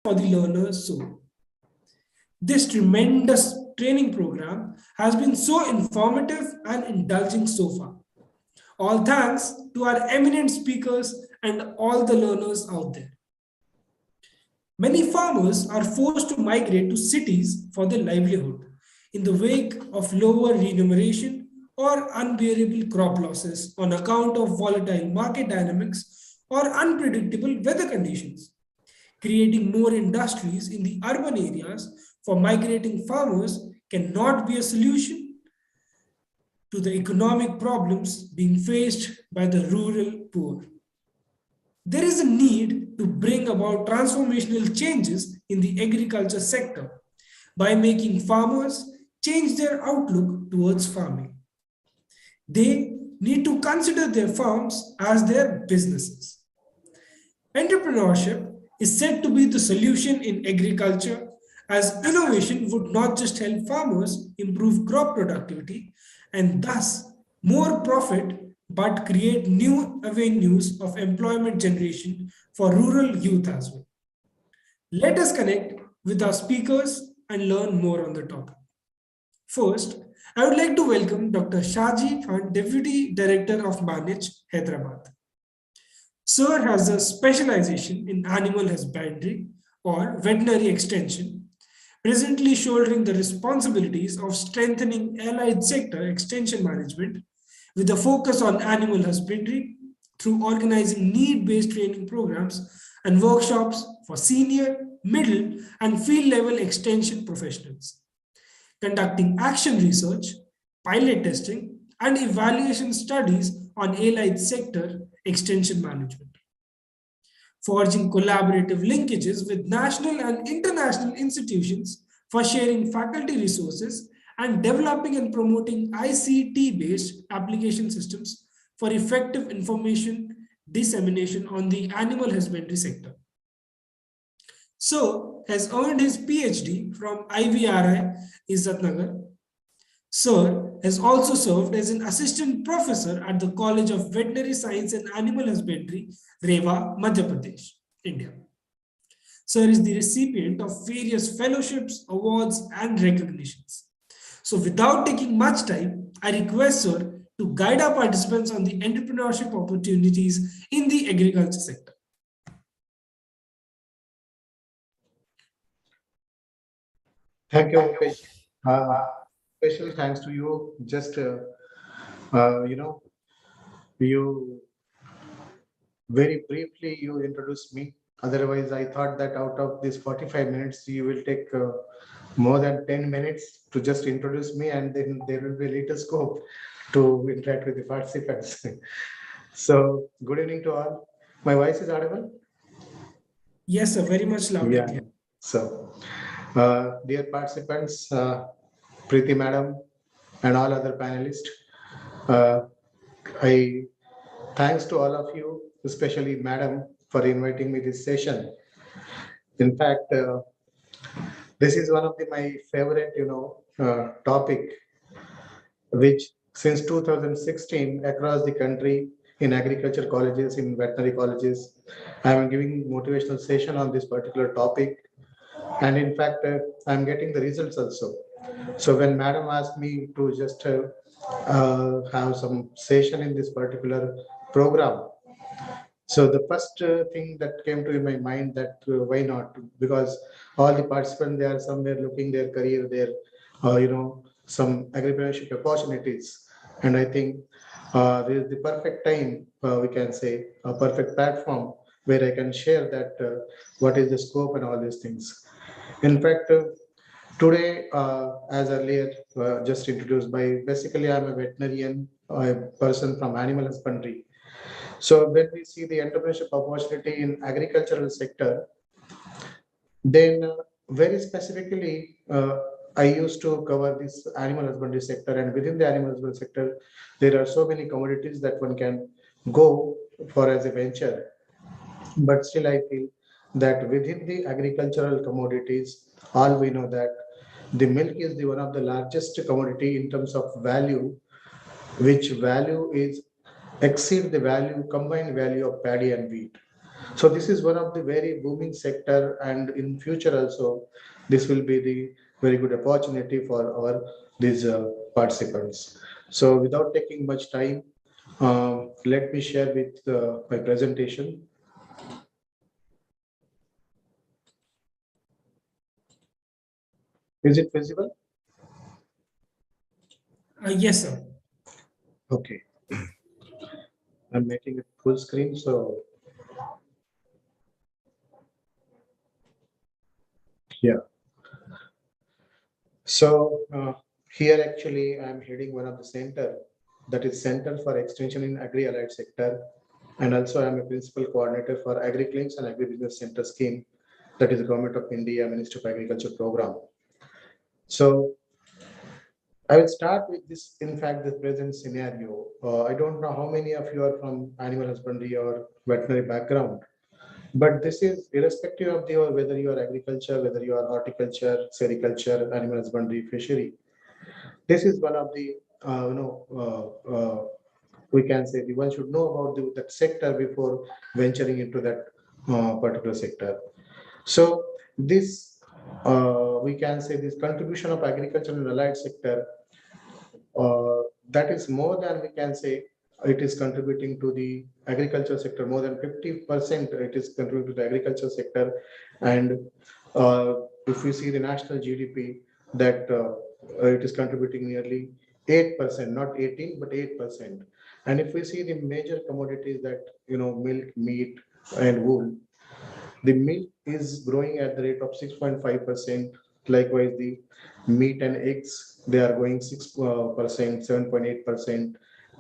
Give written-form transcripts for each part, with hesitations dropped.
for the learner's soul. This tremendous training program has been so informative and indulging so far. All thanks to our eminent speakers and all the learners out there. Many farmers are forced to migrate to cities for their livelihood in the wake of lower remuneration or unbearable crop losses on account of volatile market dynamics or unpredictable weather conditions. Creating more industries in the urban areas for migrating farmers cannot be a solution to the economic problems being faced by the rural poor. There is a need to bring about transformational changes in the agriculture sector by making farmers change their outlook towards farming. They need to consider their farms as their businesses. Entrepreneurship is said to be the solution in agriculture, as innovation would not just help farmers improve crop productivity and thus more profit, but create new avenues of employment generation for rural youth as well. Let us connect with our speakers and learn more on the topic. First, I would like to welcome Dr. Shahaji, Phand, Deputy Director of Manage, Hyderabad. Sir has a specialization in animal husbandry or veterinary extension, presently shouldering the responsibilities of strengthening allied sector extension management with a focus on animal husbandry through organizing need-based training programs and workshops for senior, middle, and field-level extension professionals, conducting action research, pilot testing, and evaluation studies on allied sector extension management, forging collaborative linkages with national and international institutions for sharing faculty resources and developing and promoting ICT-based application systems for effective information dissemination on the animal husbandry sector. So, has earned his PhD from IVRI, Izzatnagar. Sir has also served as an assistant professor at the College of Veterinary Science and Animal Husbandry, Rewa, Madhya Pradesh, India. Sir is the recipient of various fellowships, awards, and recognitions. So without taking much time, I request Sir to guide our participants on the entrepreneurship opportunities in the agriculture sector. Thank you, Mukesh. Special thanks to you. Just, you very briefly you introduced me. Otherwise, I thought that out of these 45 minutes, you will take more than 10 minutes to just introduce me, and then there will be little scope to interact with the participants. So, good evening to all. My voice is audible? Yes, sir, very much loud. Yeah. So, dear participants, Preeti Madam, and all other panelists, I thanks to all of you, especially Madam, for inviting me this session. In fact, this is one of my favorite, topic, which since 2016 across the country in agriculture colleges, in veterinary colleges, I am giving motivational session on this particular topic. And in fact, I'm getting the results also. So when Madam asked me to just have some session in this particular program, so the first thing that came to my mind that why not? Because all the participants, they are somewhere looking their career there, some agripreneurship opportunities. And I think this is the perfect time, we can say, a perfect platform where I can share that what is the scope and all these things. In fact, today, as earlier just introduced by, basically I'm a veterinarian, a person from animal husbandry. So when we see the entrepreneurship opportunity in agricultural sector, then very specifically, I used to cover this animal husbandry sector, and within the animal husbandry sector, there are so many commodities that one can go for as a venture. But still, I feel that within the agricultural commodities, all we know that the milk is the one of the largest commodity in terms of value, which value is exceed the value, combined value of paddy and wheat. So this is one of the very booming sector, and in future also, this will be the very good opportunity for our these participants. So without taking much time, let me share with my presentation. Is it visible? Yes, sir. Okay, I'm making it full screen. So yeah. So here actually I'm heading one of the center, that is Center for Extension in Agri Allied Sector, and also I'm a principal coordinator for Agri Claims and Agri Business Center scheme, that is the Government of India Ministry of Agriculture program. So I will start with this, in fact, the present scenario. I don't know how many of you are from animal husbandry or veterinary background, but this is irrespective of the whether you are agriculture, whether you are horticulture, sericulture, animal husbandry, fishery. This is one of the we can say the one should know about that sector before venturing into that particular sector. So this we can say this contribution of agriculture and allied sector, that is more than we can say it is contributing to the agriculture sector, more than 50% it is contributing to the agriculture sector. And uh, if we see the national GDP, that it is contributing nearly 8%, not 18 but 8%. And if we see the major commodities, that milk, meat and wool, the milk is growing at the rate of 6.5%. Likewise, the meat and eggs, they are going 6%, 7.8%.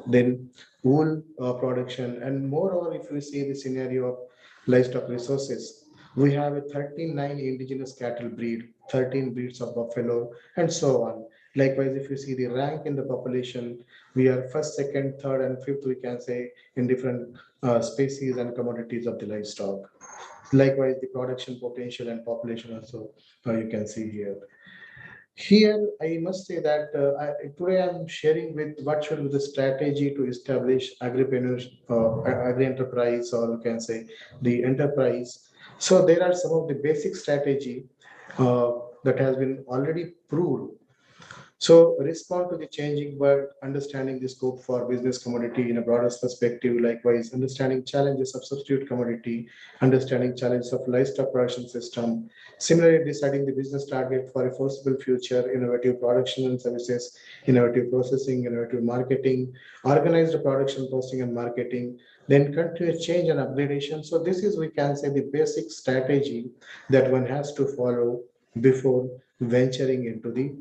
Then wool production. And moreover, if we see the scenario of livestock resources, we have a 39 indigenous cattle breed, 13 breeds of buffalo, and so on. Likewise, if you see the rank in the population, we are first, second, third, and fifth, we can say, in different species and commodities of the livestock. Likewise, the production potential and population also, you can see here. Here, I must say that today I'm sharing with what should be the strategy to establish agripreneurs, agri-enterprise, or you can say the enterprise. So there are some of the basic strategy that has been already proved. So respond to the changing world, understanding the scope for business commodity in a broader perspective, likewise understanding challenges of substitute commodity, understanding challenges of livestock production system, similarly deciding the business target for a foreseeable future, innovative production and services, innovative processing, innovative marketing, organized production, posting and marketing, then continuous change and upgradation. So this is, we can say, the basic strategy that one has to follow before venturing into the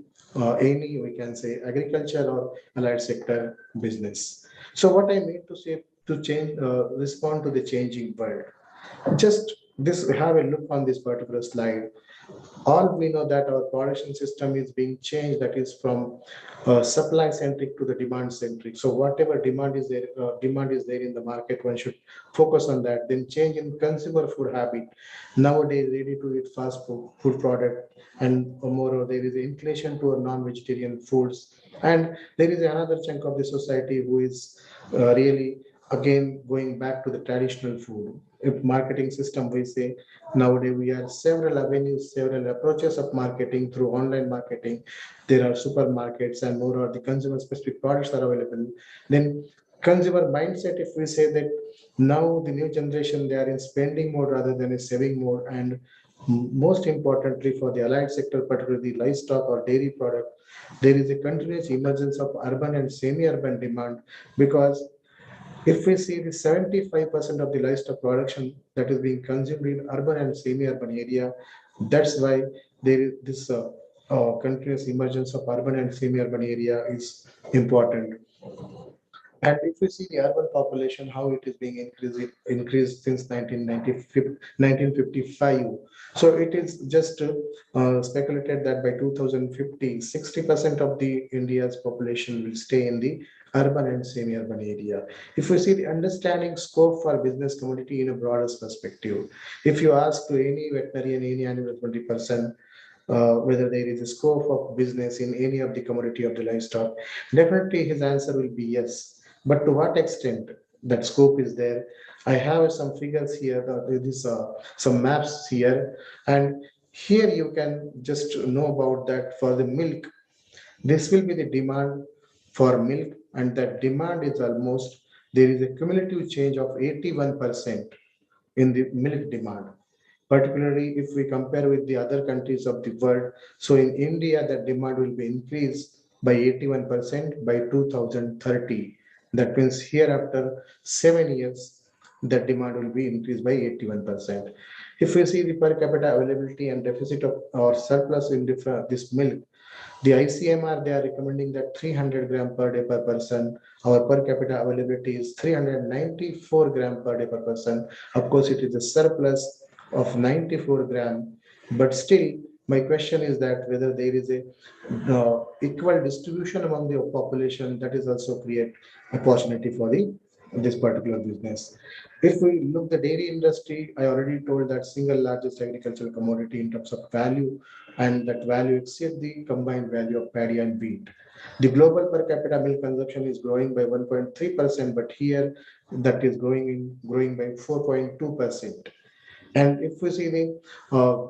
any, we can say, agriculture or allied sector business. So what I mean to say, to change, respond to the changing world. Just this, have a look on this particular slide. All we know that our production system is being changed, that is from supply centric to the demand centric. So whatever demand is there in the market, one should focus on that. Then change in consumer food habit. Nowadays, ready to eat fast food product, and moreover, there is inclination to non-vegetarian foods. And there is another chunk of the society who is really again going back to the traditional food. If marketing system, we say nowadays we have several avenues, several approaches of marketing through online marketing. There are supermarkets and more or the consumer specific products are available. Then consumer mindset, if we say that now the new generation, they are in spending mode rather than a saving mode. And most importantly for the allied sector, particularly the livestock or dairy product, there is a continuous emergence of urban and semi-urban demand, because if we see the 75% of the livestock production that is being consumed in urban and semi-urban area, that's why there is this continuous emergence of urban and semi-urban area is important. And if we see the urban population, how it is being increased since 1955. So it is just speculated that by 2050, 60% of the India's population will stay in the urban and semi-urban area. If we see the understanding scope for business community in a broader perspective, if you ask to any veterinarian, any animal husbandry person, whether there is a scope of business in any of the commodity of the livestock, definitely his answer will be yes. But to what extent that scope is there? I have some figures here, some maps here, and here you can just know about that for the milk. This will be the demand for milk, and that demand is almost, there is a cumulative change of 81% in the milk demand, particularly if we compare with the other countries of the world. So in India, the demand will be increased by 81% by 2030. That means here after 7 years, the demand will be increased by 81%. If we see the per capita availability and deficit of or surplus in this milk, the ICMR, they are recommending that 300 gram per day per person. Our per capita availability is 394 gram per day per person. Of course, it is a surplus of 94 gram, but still, my question is that whether there is a equal distribution among the population, that is also create opportunity for the this particular business. If we look the dairy industry, I already told that single largest agricultural commodity in terms of value, and that value exceeds the combined value of paddy and wheat. The global per capita milk consumption is growing by 1.3%, but here that is growing by 4.2%. And if we see the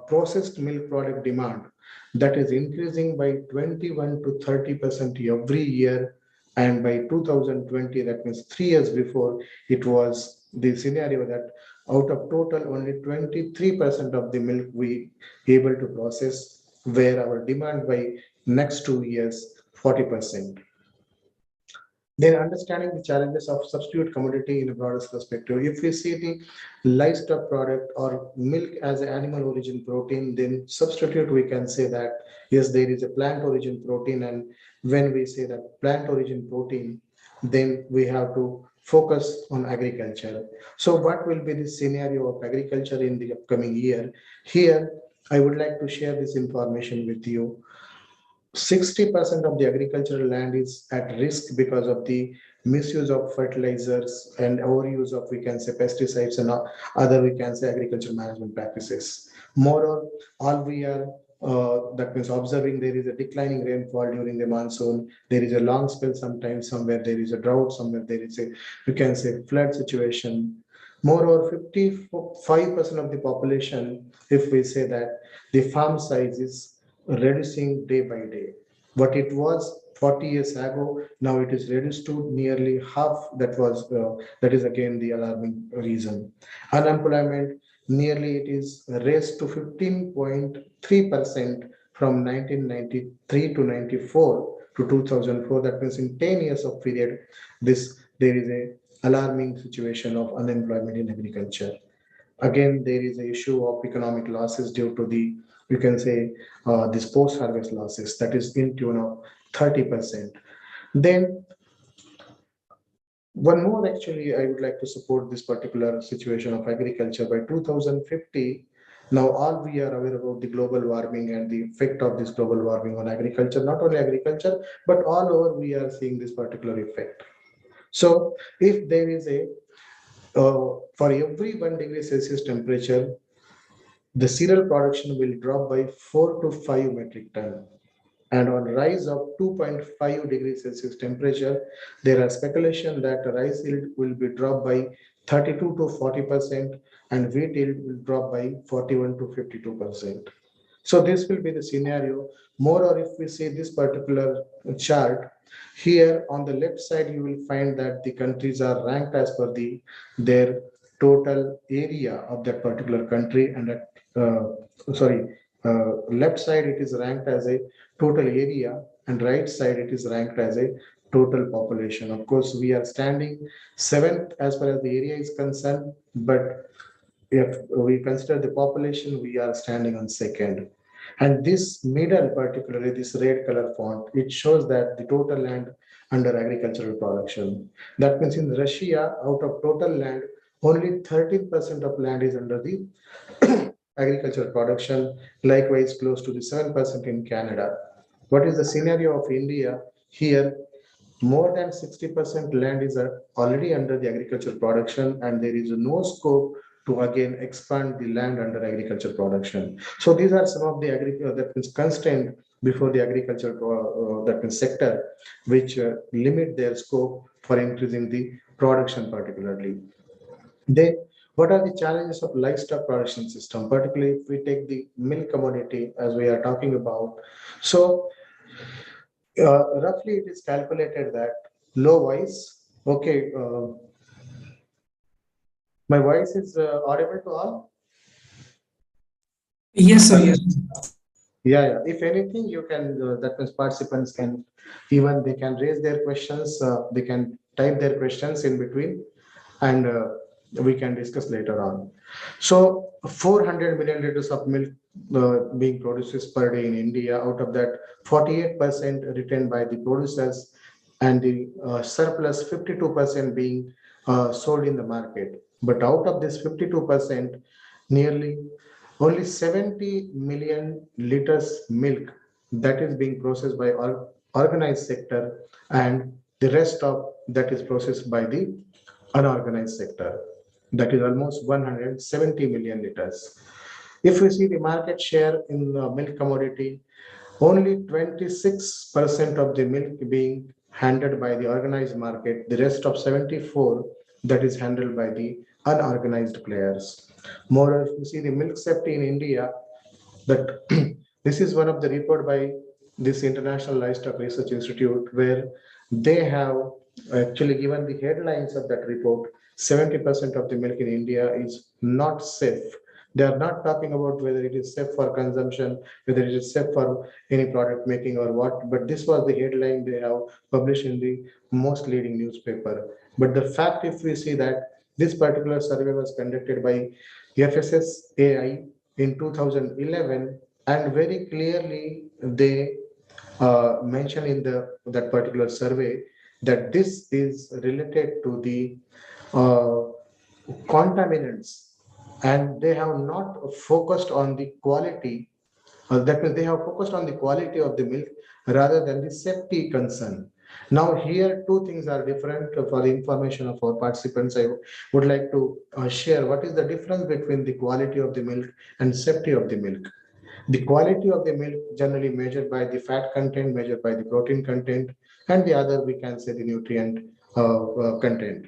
processed milk product demand, that is increasing by 21 to 30% every year. And by 2020, that means 3 years before, it was the scenario that out of total, only 23% of the milk we able to process, where our demand by next 2 years, 40%. Then understanding the challenges of substitute commodity in a broader perspective. If we see the livestock product or milk as an animal origin protein, then substitute, we can say that yes, there is a plant origin protein. And when we say that plant origin protein, then we have to focus on agriculture. So what will be the scenario of agriculture in the upcoming year? Here, I would like to share this information with you. 60% of the agricultural land is at risk because of the misuse of fertilizers and overuse of, we can say, pesticides and other, we can say, agricultural management practices. Moreover, all we are that means observing, there is a declining rainfall during the monsoon. There is a long spell sometimes, somewhere there is a drought, somewhere there is a, we can say, flood situation. Moreover, 55% of the population, if we say that the farm size is reducing day by day. What it was 40 years ago, now it is reduced to nearly half. That is again the alarming reason. Unemployment, nearly it is raised to 15.3% from 1993 to 94 to 2004. That means in 10 years of period, there is a alarming situation of unemployment in agriculture. Again, there is an issue of economic losses due to the, you can say, this post-harvest losses, that is in tune of 30%. Then one more, actually, I would like to support this particular situation of agriculture. By 2050, now all we are aware about the global warming and the effect of this global warming on agriculture, not only agriculture, but all over we are seeing this particular effect. So if there is a, for every 1 degree Celsius temperature, the cereal production will drop by 4 to 5 metric ton. And on rise of 2.5 degrees Celsius temperature, there are speculation that rice yield will be dropped by 32 to 40%, and wheat yield will drop by 41 to 52%. So this will be the scenario. More, or if we see this particular chart, here on the left side, you will find that the countries are ranked as per their total area of that particular country, and at left side it is ranked as a total area, and right side it is ranked as a total population. Of course, we are standing seventh as far as the area is concerned, but if we consider the population, we are standing on second. And this middle, particularly this red color font, it shows that the total land under agricultural production. That means in Russia, out of total land, only 13% of land is under the agricultural production, likewise close to the 7% in Canada. What is the scenario of India? Here, more than 60% land is already under the agricultural production, and there is no scope to again expand the land under agricultural production. So these are some of the that means constraint before the agriculture that means sector, which limit their scope for increasing the production particularly. Then, what are the challenges of livestock production system, particularly if we take the milk commodity as we are talking about? So, roughly it is calculated that low voice. Okay, my voice is audible to all? Yes, sir. Yes. Hello? Yeah, yeah. If anything, you can, that means participants can, even they can raise their questions, they can type their questions in between, and we can discuss later on. So 400 million liters of milk being produced per day in India. Out of that, 48% retained by the producers, and the surplus 52% being sold in the market. But out of this 52%, nearly only 70 million liters milk that is being processed by organized sector, and the rest of that is processed by the unorganized sector. That is almost 170 million liters. If we see the market share in the milk commodity, only 26% of the milk being handled by the organized market, the rest of 74 that is handled by the unorganized players. Moreover, if you see the milk safety in India, that this is one of the report by this International Livestock Research Institute, where they have actually given the headlines of that report. 70% of the milk in India is not safe. They are not talking about whether it is safe for consumption, whether it is safe for any product making or what, but this was the headline they have published in the most leading newspaper. But the fact, if we see that this particular survey was conducted by FSSAI in 2011, and very clearly they mention in that particular survey that this is related to the uh, contaminants, and they have not focused on the quality. That means they have focused on the quality of the milk rather than the safety concern. Now, here two things are different. For the information of our participants, I would like to share what is the difference between the quality of the milk and safety of the milk. The quality of the milk generally measured by the fat content, measured by the protein content, and the other we can say the nutrient content.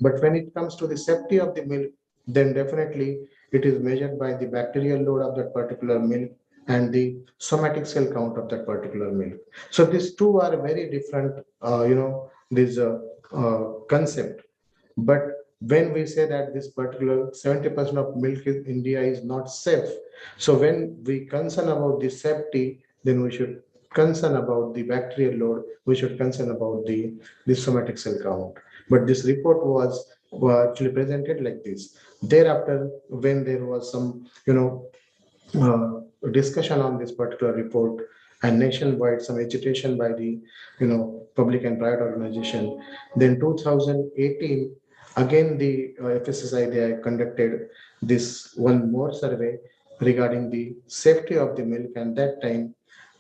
But when it comes to the safety of the milk, then definitely it is measured by the bacterial load of that particular milk and the somatic cell count of that particular milk. So these two are very different, this concept. But when we say that this particular 70% of milk in India is not safe, so when we concern about the safety, then we should concern about the bacterial load, we should concern about the somatic cell count. But this report was actually presented like this. Thereafter, when there was some, discussion on this particular report, and nationwide some agitation by the public and private organization, then 2018 again the FSSI they conducted this one more survey regarding the safety of the milk, and that time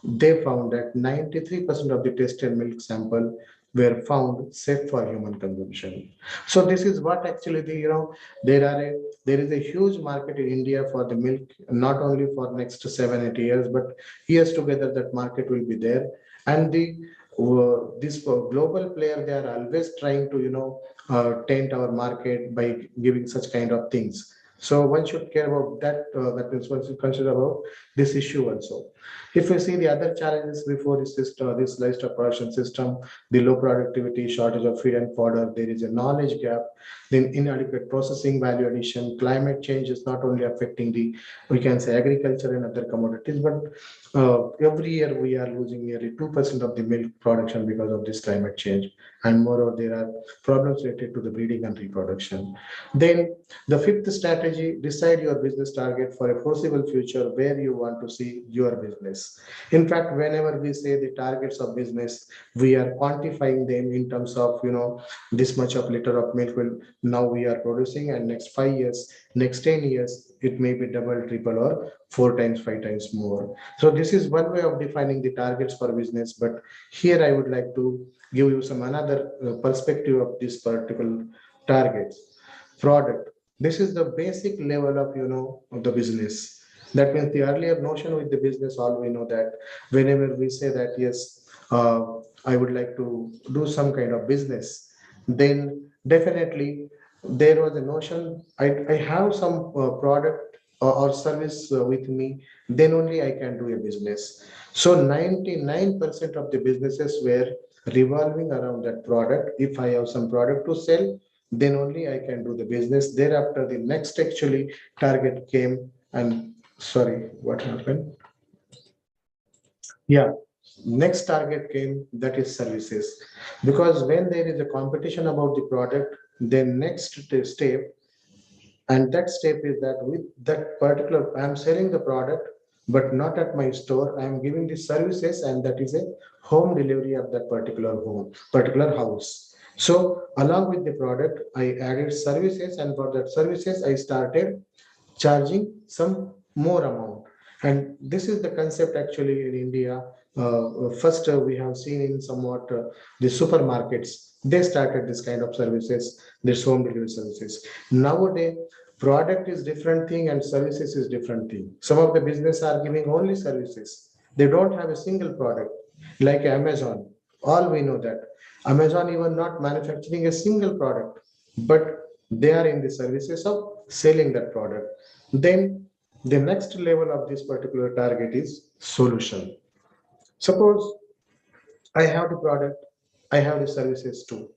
they found that 93% of the tested milk sample were found safe for human consumption. So this is what actually there is a huge market in India for the milk, not only for next 7 8 years, but years together that market will be there. And this global player, they are always trying to taint our market by giving such kind of things. So one should care about that. That is one should consider about this issue also. If we see the other challenges before this system, this livestock production system, the low productivity, shortage of feed and fodder, there is a knowledge gap, then inadequate processing value addition, climate change is not only affecting the, we can say, agriculture and other commodities, but every year we are losing nearly 2% of the milk production because of this climate change. And moreover, there are problems related to the breeding and reproduction. Then the fifth strategy, decide your business target for a foreseeable future where you want to see your business. In fact, whenever we say the targets of business, we are quantifying them in terms of, this much of liter of milk will now we are producing, and next 5 years, next 10 years, it may be double, triple, or 4 times, 5 times more. So this is one way of defining the targets for business. But here I would like to give you some another perspective of this particular targets. Product. This is the basic level of of the business. That means the earlier notion with the business, all we know that whenever we say that yes, I would like to do some kind of business, then definitely there was a notion, I have some product or service with me, then only I can do a business. So 99% of the businesses were revolving around that product. If I have some product to sell, then only I can do the business. Thereafter, the next actually target came, and sorry, what happened? Yeah, next target came, that is services. Because when there is a competition about the product, then next step, and that step is that with that particular, I'm selling the product, but not at my store. I'm giving the services, and that is a home delivery of that particular home, particular house. So along with the product, I added services, and for that services, I started charging some more amount. And this is the concept actually in India. First, we have seen in somewhat the supermarkets, they started this kind of services, this home delivery services. Nowadays, product is different thing and services is different thing. Some of the business are giving only services. They don't have a single product, like Amazon. All we know that Amazon even not manufacturing a single product, but they are in the services of selling that product. Then the next level of this particular target is solution. Suppose I have the product, I have the services too.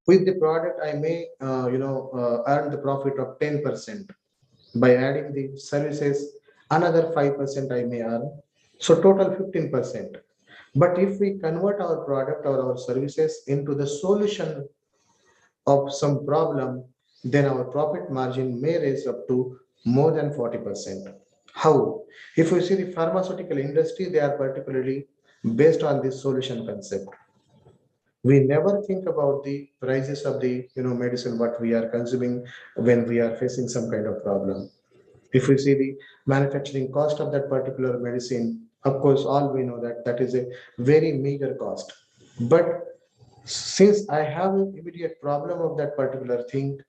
With the product, I may earn the profit of 10%. By adding the services, another 5% I may earn. So total 15%. But if we convert our product or our services into the solution of some problem, then our profit margin may raise up to more than 40%. How? If we see the pharmaceutical industry, they are particularly based on this solution concept. We never think about the prices of the medicine what we are consuming when we are facing some kind of problem. If we see the manufacturing cost of that particular medicine, of course, all we know that that is a very meager cost. But since I have an immediate problem of that particular thing,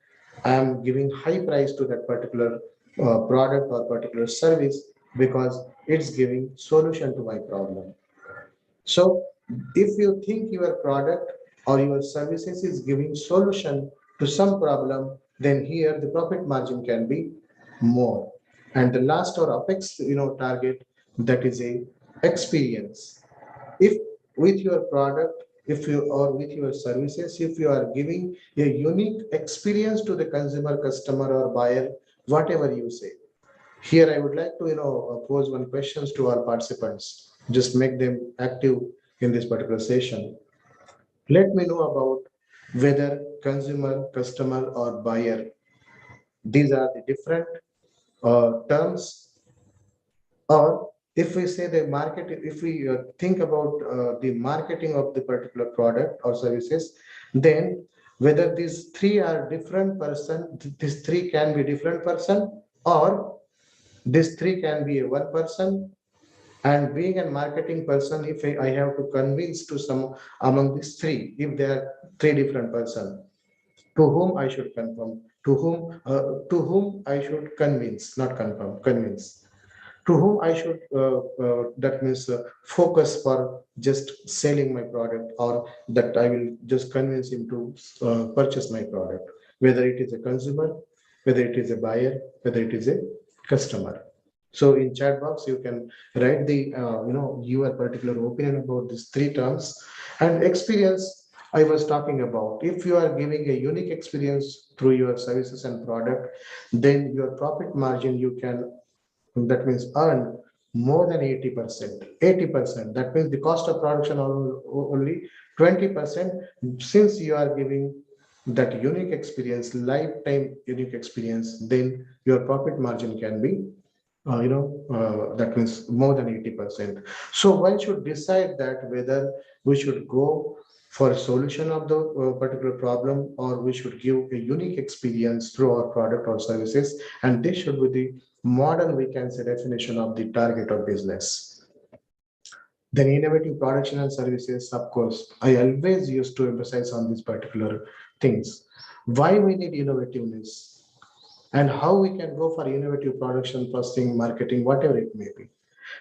I am giving high price to that particular product or particular service because it's giving solution to my problem. So if you think your product or your services is giving solution to some problem, then here the profit margin can be more. And the last or apex, target, that is a experience. If with your product, if you or with your services, if you are giving a unique experience to the consumer, customer, or buyer, whatever you say. Here, I would like to, pose one questions to our participants. Just make them active in this particular session. Let me know about whether consumer, customer, or buyer. These are the different terms. Or if we say the market, if we think about the marketing of the particular product or services, then whether these three are different person, these three can be different person, or these three can be a one person. And being a marketing person, if I have to convince to some among these three, if there are three different person, to whom I should confirm, to whom I should convince, not confirm, convince, to whom I should, that means focus for just selling my product, or that I will just convince him to purchase my product, whether it is a consumer, whether it is a buyer, whether it is a customer. So in chat box, you can write the, your particular opinion about these three terms. And experience, I was talking about, if you are giving a unique experience through your services and product, then your profit margin you can, that means earn more than 80%. 80%. That means the cost of production only 20%. Since you are giving that unique experience, lifetime unique experience, then your profit margin can be that means more than 80%. So one should decide that whether we should go for a solution of the particular problem, or we should give a unique experience through our product or services. And this should be the modern, we can say, definition of the target of business. Then innovative production and services, of course, I always used to emphasize on these particular things. Why we need innovativeness, and how we can go for innovative production, processing, marketing, whatever it may be.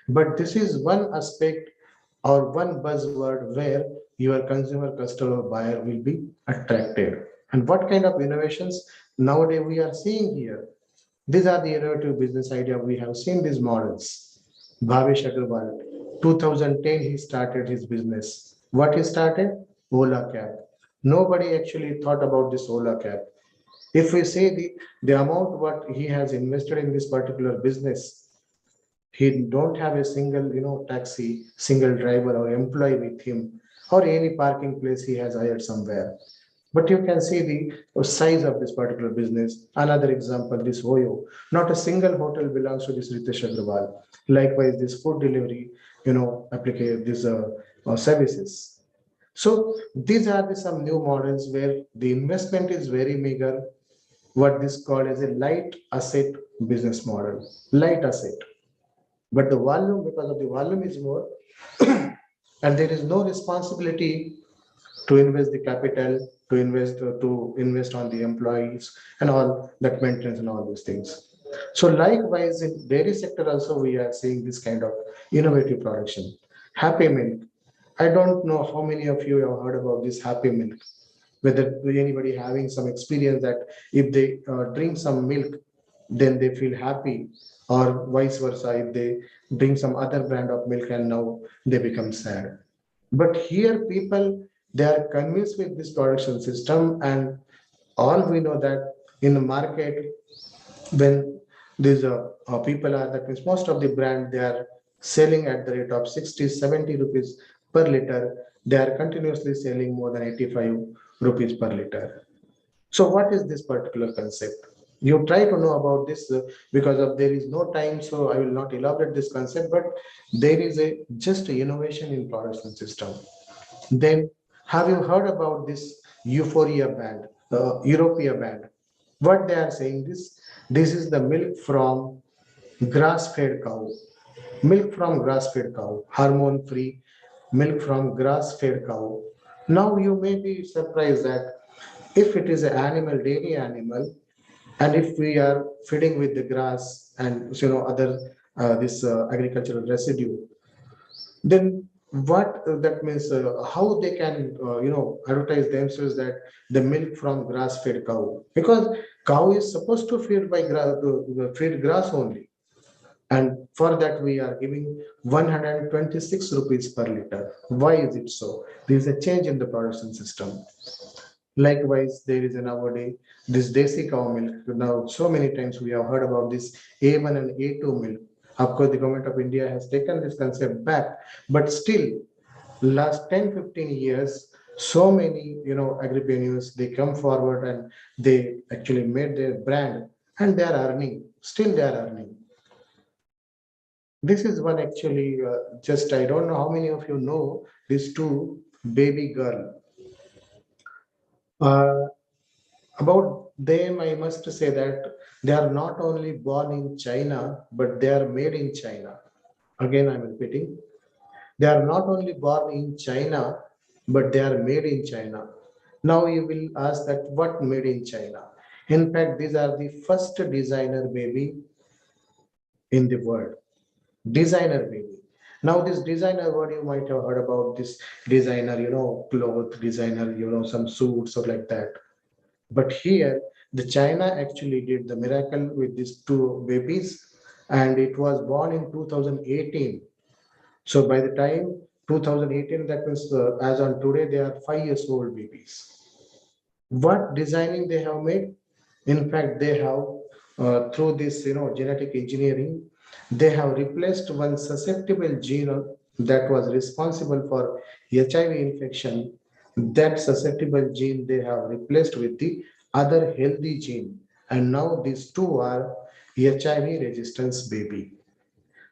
But this is one aspect or one buzzword where your consumer, customer, buyer will be attracted. And what kind of innovations nowadays we are seeing here? These are the innovative business idea. We have seen these models. Bhavesh Agarwal, 2010, he started his business. What he started? Ola cab. Nobody actually thought about this Ola cab. If we say the amount what he has invested in this particular business, he don't have a single, taxi, single driver or employee with him, or any parking place he has hired somewhere. But you can see the size of this particular business. Another example, this Oyo. Not a single hotel belongs to this Ritesh Agrawal. Likewise, this food delivery, applicate these services. So these are some new models where the investment is very meager. What this called as a light asset business model. Light asset, but the volume, because of the volume is more, and there is no responsibility to invest the capital, to invest on the employees and all that maintenance and all these things. So likewise, in dairy sector also we are seeing this kind of innovative production. Happy milk. I don't know how many of you have heard about this happy milk. Whether anybody having some experience that if they drink some milk, then they feel happy, or vice versa, if they drink some other brand of milk and now they become sad. But here people, they are convinced with this production system, and all we know that in the market, when these people are, that means most of the brand, they are selling at the rate of 60, 70 rupees per liter. They are continuously selling more than 85 rupees per liter. So what is this particular concept? You try to know about this because of there is no time, so I will not elaborate this concept, but there is a just a innovation in production system. Then have you heard about this Euphoria band, Europea band? What they are saying this is the milk from grass-fed cow, milk from grass-fed cow, hormone-free milk from grass-fed cow. Now you may be surprised that if it is an animal, dairy animal, and if we are feeding with the grass and other this agricultural residue, then what that means, how they can advertise themselves that the milk from grass fed cow, because cow is supposed to feed by grass, feed grass only, and for that we are giving 126 rupees per liter. Why is it so? There is a change in the production system. Likewise, there is a nowadays this desi cow milk. Now, so many times we have heard about this A1 and A2 milk. Of course, the government of India has taken this concept back, but still, last 10, 15 years, so many agripreneurs, they come forward and they actually made their brand, and they are earning. Still, they are earning. This is one actually. Just I don't know how many of you know these two baby girl. Uh, About them, I must say that they are not only born in China, but they are made in China. Again, I'm repeating, they are not only born in China, but they are made in China. Now you will ask that what made in China? In fact, these are the first designer baby in the world. Designer baby. Now this designer, what you might have heard about this designer, cloth designer, some suits or like that. But here, the China actually did the miracle with these two babies, and it was born in 2018. So by the time 2018, that means as on today, they are 5 years old babies. What designing they have made? In fact, they have through this genetic engineering, they have replaced one susceptible gene that was responsible for HIV infection. That susceptible gene they have replaced with the other healthy gene, and now these two are HIV resistance baby.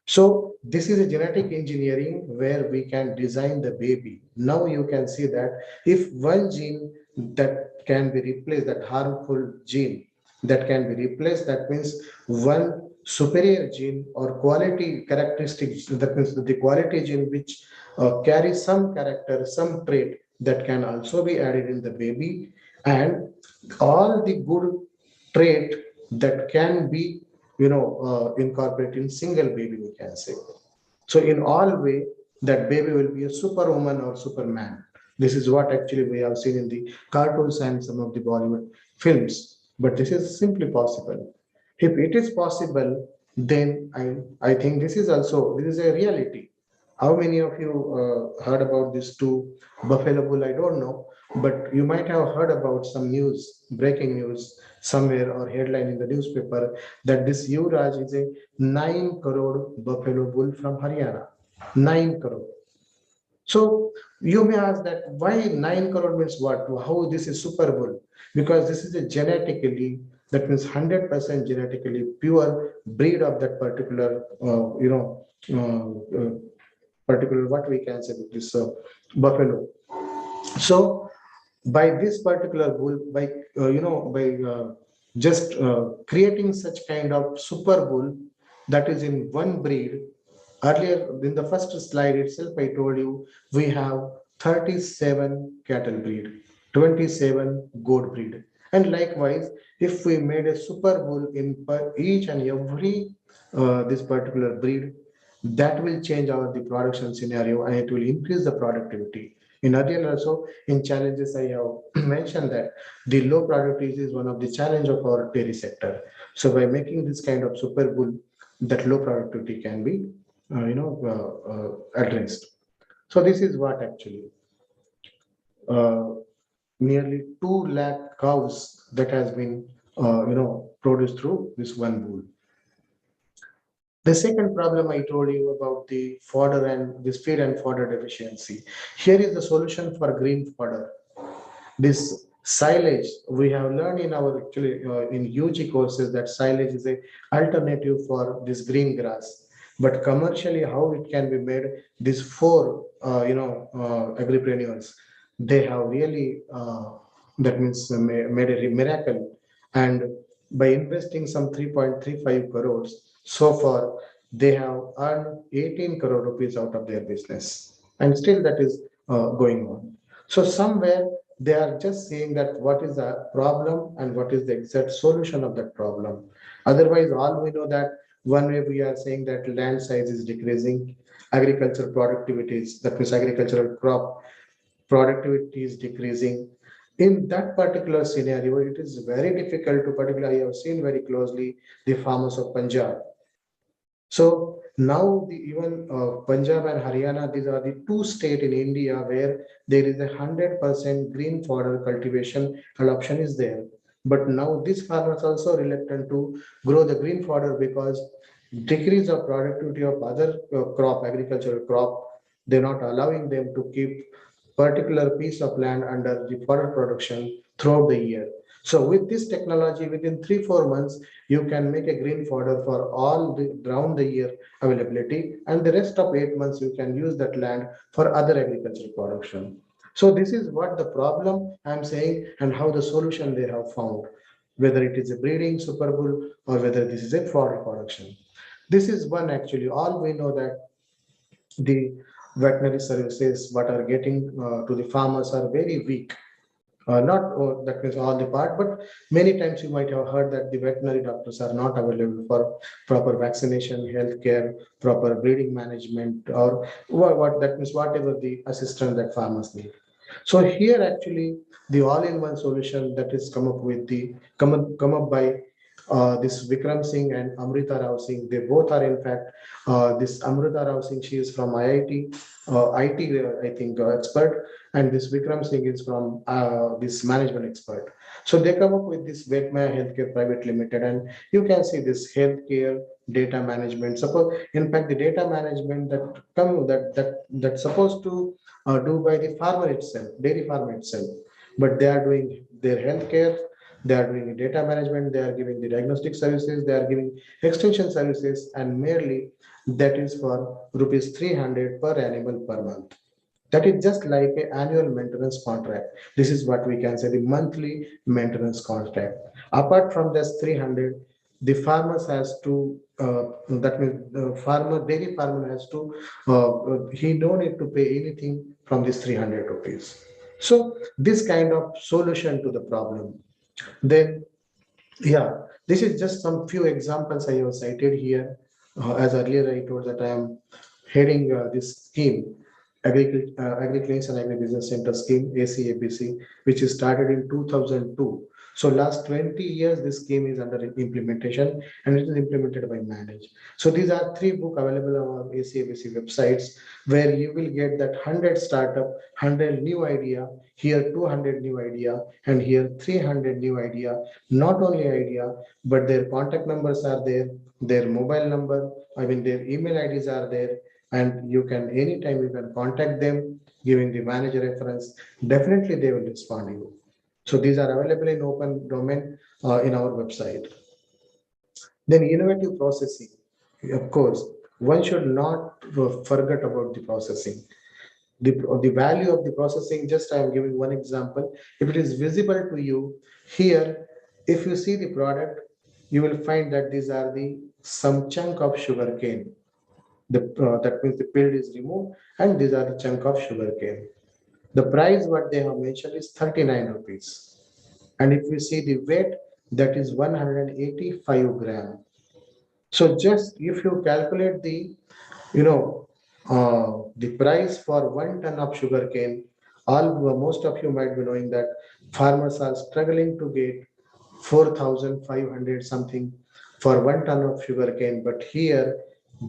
So this is a genetic engineering where we can design the baby. Now you can see that if one gene that can be replaced, that harmful gene that can be replaced, that means one superior gene or quality characteristics, that means the quality gene which carries some character, some trait that can also be added in the baby, and all the good trait that can be incorporate in single baby, we can say. So in all way, that baby will be a superwoman or superman. This is what actually we have seen in the cartoons and some of the Bollywood films. But this is simply possible. If it is possible, then I think this is a reality. How many of you heard about these two buffalo bull? I don't know, but you might have heard about some news, breaking news somewhere or headline in the newspaper that this Yuvraj is a 9 crore buffalo bull from Haryana. 9 crore. So you may ask that why 9 crore means what? How this is Super Bowl? Because this is a genetically, that means 100% genetically pure breed of that particular, particular what we can say with this buffalo. So by this particular bull, by just creating such kind of super bull that is in one breed. Earlier in the first slide itself, I told you we have 37 cattle breed, 27 goat breed. And likewise, if we made a super bull in each and every this particular breed, that will change our the production scenario and it will increase the productivity. In earlier also, in challenges, I have mentioned that the low productivity is one of the challenge of our dairy sector. So by making this kind of super bull, that low productivity can be addressed. So this is what actually uh, nearly 2 lakh cows that has been produced through this one bull. The second problem I told you about the fodder and this feed and fodder deficiency. Here is the solution for green fodder. This silage, we have learned in our actually in UG courses that silage is a alternative for this green grass. But commercially, how it can be made, these four agripreneurs, they have really that means made a miracle. And by investing some 3.35 crores, so far they have earned 18 crore rupees out of their business, and still that is going on. So somewhere they are just saying that what is the problem and what is the exact solution of that problem. Otherwise, all we know that one way we are saying that land size is decreasing, agricultural productivity is, that means agricultural crop productivity is decreasing. In that particular scenario, it is very difficult to particularly, I have seen very closely the farmers of Punjab. So now the even Punjab and Haryana, these are the two states in India where there is 100% green fodder cultivation adoption is there. But now these farmers also reluctant to grow the green fodder because decrease of productivity of other agricultural crop, they're not allowing them to keep particular piece of land under the fodder production throughout the year. So with this technology, within 3-4 months, you can make a green fodder for all the round the year availability, and the rest of 8 months you can use that land for other agricultural production. So this is what the problem I'm saying and how the solution they have found, whether it is a breeding super bull or whether this is a fodder production. This is one actually, all we know that the veterinary services what are getting to the farmers are very weak. Not that means all the part, but many times you might have heard that the veterinary doctors are not available for proper vaccination, healthcare, proper breeding management, or what that means whatever the assistance that farmers need. So here actually the all-in-one solution that is come up by this Vikram Singh and Amrita Rao Singh. They both are in fact this Amrita Rao Singh. She is from IIT, IT I think expert, and this Vikram Singh is from this management expert. So they come up with this Vetmaya Healthcare Private Limited, and you can see this healthcare data management. Suppose, in fact, the data management that's supposed to do by the farmer itself, dairy farmer itself, but they are doing their healthcare. They are doing data management. They are giving the diagnostic services. They are giving extension services, and merely that is for rupees 300 per animal per month. That is just like an annual maintenance contract. This is what we can say the monthly maintenance contract. Apart from this 300, the farmers has to that means the dairy farmer has to he don't need to pay anything from this 300 rupees. So this kind of solution to the problem. Then yeah, this is just some few examples I have cited here. As earlier I told that I am heading this scheme Agri Clinics and Agri Business Center scheme, ACABC, which is started in 2002. So last 20 years, this scheme is under implementation and it is implemented by Manage. So these are three books available on our ACABC websites where you will get that 100 startup, 100 new idea, here 200 new idea, and here 300 new idea. Not only idea, but their contact numbers are there, their mobile number, I mean their email IDs are there, and you can anytime you can contact them, giving the manager reference. Definitely they will respond to you. So these are available in open domain in our website. Then innovative processing. Of course, one should not forget about the processing. The value of the processing, just I am giving one example. If it is visible to you here, if you see the product, you will find that these are the some chunk of sugar cane. That means the peel is removed and these are the chunk of sugar cane. The price what they have mentioned is 39 rupees. And if you see the weight, that is 185 gram. So just if you calculate the, the price for 1 ton of sugar cane, most of you might be knowing that farmers are struggling to get 4,500 something for 1 ton of sugar cane, but here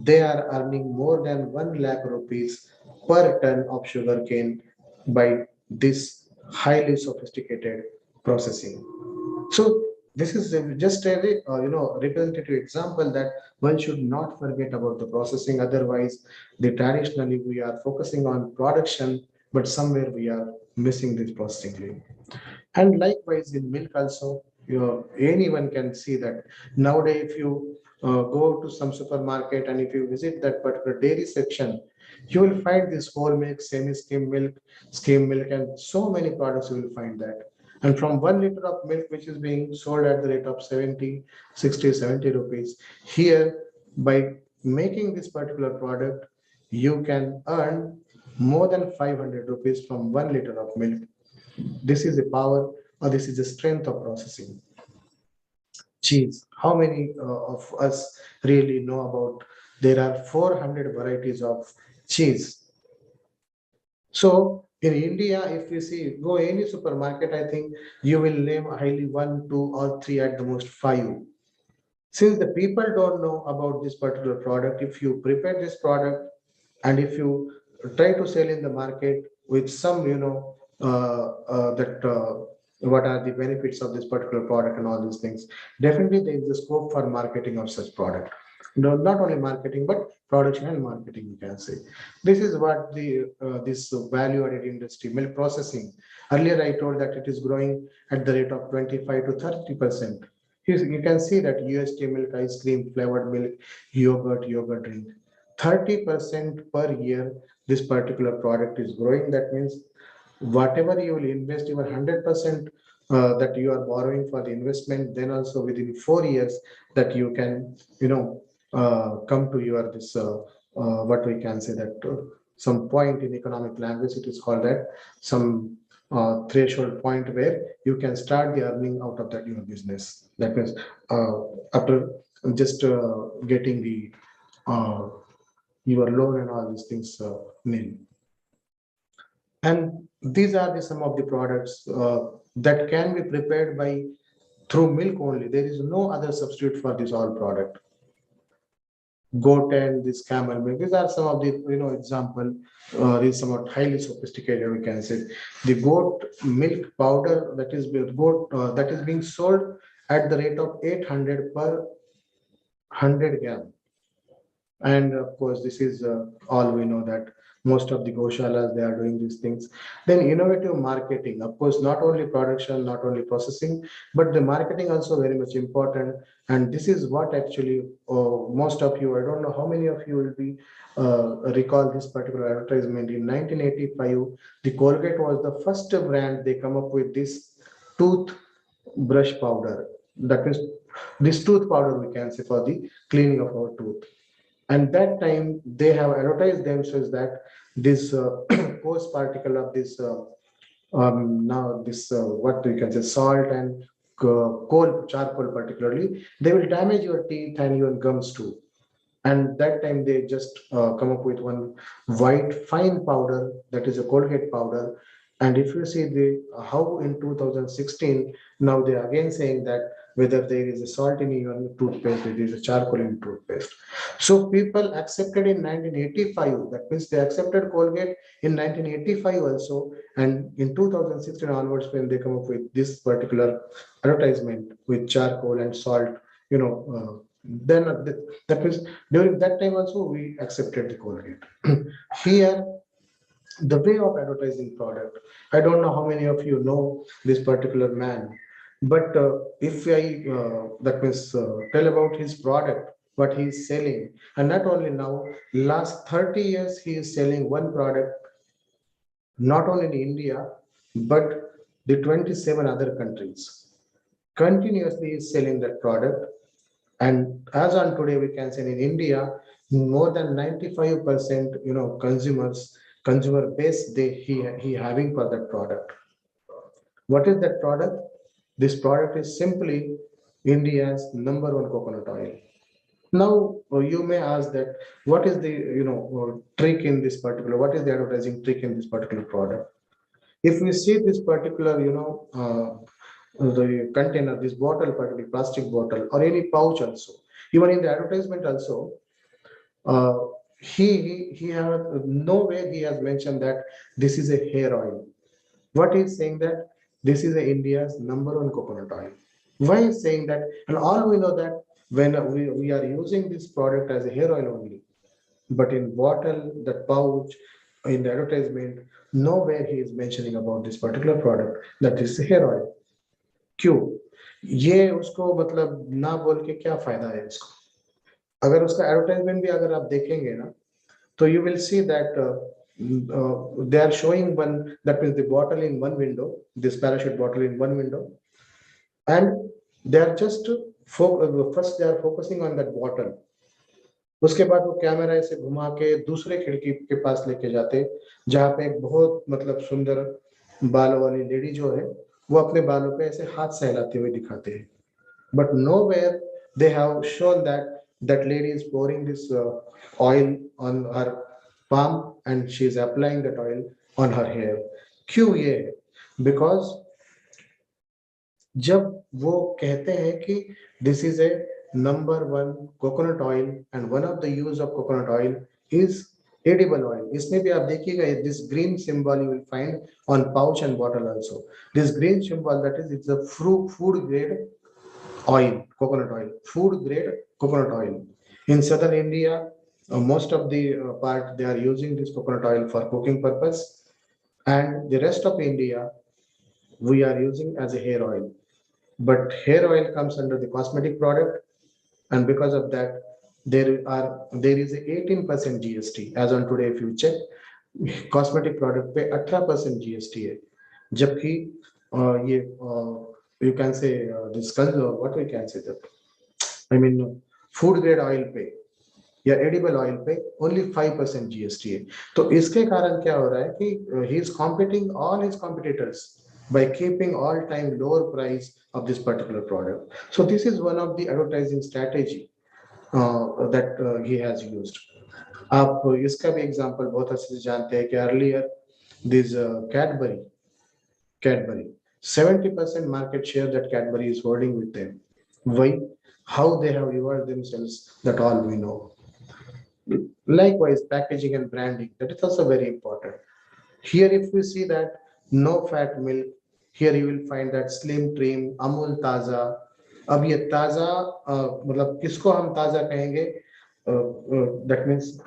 they are earning more than 1 lakh rupees per ton of sugar cane by this highly sophisticated processing. So this is just a representative example that one should not forget about the processing. Otherwise, the traditionally we are focusing on production, but somewhere we are missing this processing link. And likewise in milk also, anyone can see that nowadays if you go to some supermarket and if you visit that particular dairy section, you will find this whole milk, skim milk, and so many products you will find that. And from 1 liter of milk, which is being sold at the rate of 70, 60, 70 rupees, here by making this particular product, you can earn more than 500 rupees from 1 liter of milk. This is the power or this is the strength of processing. Cheese. How many of us really know about? There are 400 varieties of cheese. So in India, if you see, go any supermarket, I think you will name highly one, two, or three at the most five. Since the people don't know about this particular product, if you prepare this product and if you try to sell in the market with some, that what are the benefits of this particular product and all these things, definitely there is a scope for marketing of such product. No, not only marketing, but production and marketing, you can say. This is what the this value-added industry, milk processing. Earlier, I told that it is growing at the rate of 25 to 30%. You can see that UST milk, ice cream, flavored milk, yogurt drink. 30% per year, this particular product is growing. That means whatever you will invest, your 100% that you are borrowing for the investment, then also within 4 years that you can, come to your this, what we can say that some point in economic language, it is called that some threshold point where you can start the earning out of that your business. That means after just getting the your loan and all these things nil. And these are some of the products that can be prepared by through milk only. There is no other substitute for this all product. Goat and this camel milk. These are some of the example. Is somewhat highly sophisticated. We can say the goat milk powder that is being sold at the rate of 800 per 100 gram. And of course, this is all we know that most of the goshalas, they are doing these things. Then innovative marketing, of course, not only production, not only processing, but the marketing also very much important. And this is what actually most of you, I don't know how many of you will be recall this particular advertisement. In 1985, the Colgate was the first brand they come up with this tooth brush powder. That means this tooth powder we can say for the cleaning of our tooth. And that time they have advertised themselves that this coarse particle of this now this what we can say salt and coal charcoal particularly, they will damage your teeth and your gums too. And that time they just come up with one white fine powder, that is a Colgate powder. And if you see the how in 2016, now they are again saying that whether there is a salt in your toothpaste, it is a charcoal in toothpaste. So people accepted in 1985, that means they accepted Colgate in 1985 also, and in 2016 onwards, when they come up with this particular advertisement with charcoal and salt, you know, then that means during that time also we accepted the Colgate. Here, the way of advertising product, I don't know how many of you know this particular man, but if I that means tell about his product, what he is selling, and not only now, last 30 years he is selling one product, not only in India, but the 27 other countries. Continuously is selling that product. And as on today, we can say in India, more than 95%, consumers, consumer base he having for that product. What is that product? This product is simply India's number one coconut oil. Now you may ask that what is the trick in this particular? What is the advertising trick in this particular product? If we see this particular, the container, this bottle, particularly plastic bottle or any pouch also, even in the advertisement also, uh, he have nowhere he has mentioned that this is a hair oil. What he's saying that this is a India's number one coconut oil. Why is saying that? And all we know that when we are using this product as a hair oil only, but in bottle, that pouch, in the advertisement, nowhere he is mentioning about this particular product that is hair oil. क्यों? ये उसको मतलब ना बोल के क्या फायदा है इसको? अगर उसका एडवर्टाइजमेंट भी अगर आप देखेंगे ना, तो you will see that they are showing one, that means the bottle in one window, this parachute bottle in one window, and they are just first they are focusing on that bottle. उसके बाद वो camera ऐसे घुमा के दूसरे खिड़की के पास लेके जाते, जहाँ पे एक बहुत मतलब सुंदर बालों वाली लेडी जो है, वो अपने बालों पे ऐसे हाथ सहलाते हुए दिखाते हैं. But nowhere they have shown that that lady is pouring this oil on her palm and she is applying that oil on her hair. क्यों ये? Because जब वो कहते हैं कि this is a number one coconut oil and one of the use of coconut oil is edible oil. इसमें भी आप देखिएगा this green symbol you will find on pouch and bottle also. This green symbol, that is, it's a food grade oil, coconut oil, food grade coconut oil. In southern India, most of the part they are using this coconut oil for cooking purpose, and the rest of India we are using as a hair oil. But hair oil comes under the cosmetic product, and because of that, there is a 18% GST as on today. If you check, cosmetic product पे 18% GST है, जबकि ये you can say this what we can say that, I mean food grade oil पे या edible oil पे only 5% GST है. तो इसके कारण क्या हो रहा है कि he is competing all his competitors by keeping all time lower price of this particular product. So this is one of the advertising strategy that he has used. आप इसका भी एग्जांपल बहुत अच्छे से जानते हैं कि earlier this Cadbury 70% market share that Cadbury is holding with them. Why? How they have evolved themselves, that all we know. Likewise, packaging and branding, that is also very important. Here, if we see that no fat milk, here you will find that slim trim, Amul Taza. अब ये ताजा मतलब किसको हम ताजा कहेंगे? That means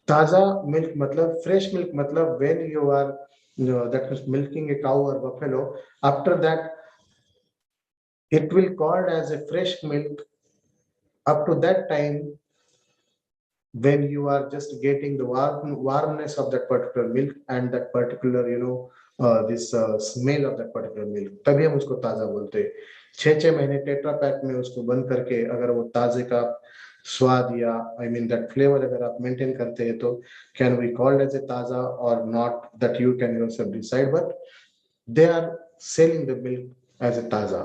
ताजा milk मतलब fresh milk मतलब when you are that means milking a cow or buffalo, after that it will called as a fresh milk up to that time when you are just getting the warmness of that particular milk and that particular this smell of that particular milk, तभी हम उसको ताजा बोलते हैं. 6 महीने tetra pack में उसको बंद करके अगर वो ताजे का स्वाद या I mean that flavor अगर आप मेंटेन करते हैं, तो can we called as a ताजा or not, that you can yourself decide, but they are selling the milk as a ताजा.